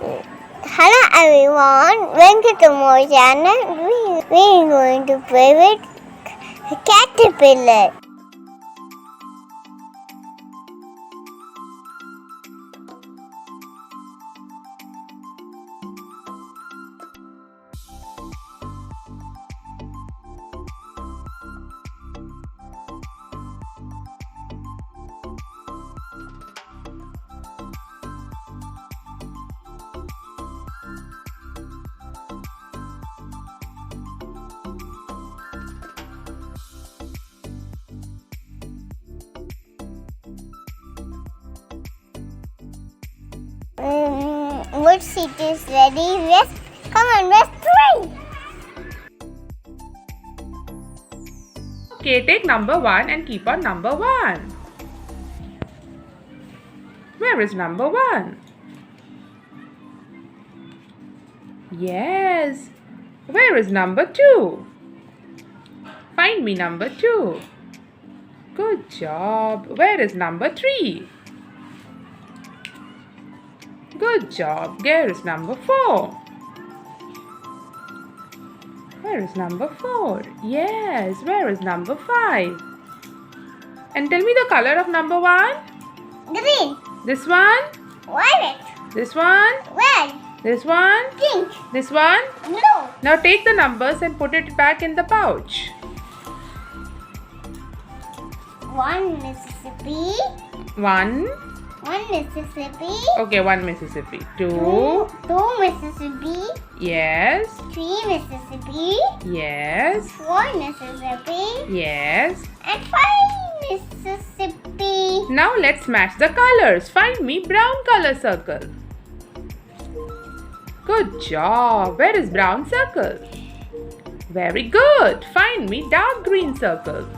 Hello everyone, welcome to my channel. We are going to play with caterpillar. Worksheet is ready. Let's play. Okay, take number 1 and keep on number 1. Where is number 1? Yes. Where is number 2? Find me number 2. Good job. Where is number 3? Good job. Where is number 4? Where is number 4? Yes. Where is number 5? And tell me the color of number 1. Green. This one? Violet. This one? Red. This one? Pink. This one? Blue. Now take the numbers and put it back in the pouch. 1 Mississippi. 1. 1 Mississippi. Okay, 1 Mississippi. 2. 2 Mississippi. Yes. 3 Mississippi. Yes. 4 Mississippi. Yes. And 5 Mississippi. Now let's match the colors. Find me brown color circle. Good job. Where is brown circle? Very good. Find me dark green circle.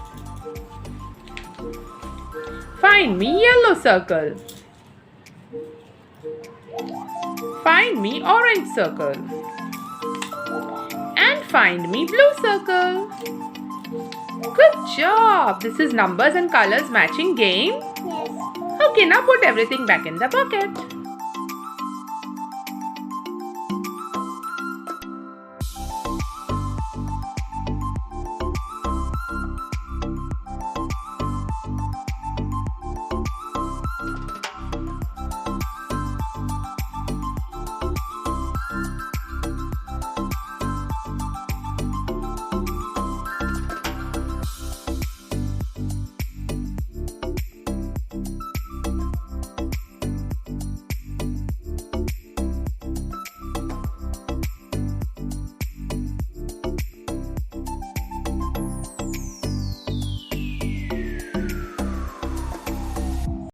Find me yellow circle. Find me orange circle. And find me blue circle. Good job. This is numbers and colors matching game. Yes. Okay, now put everything back in the bucket.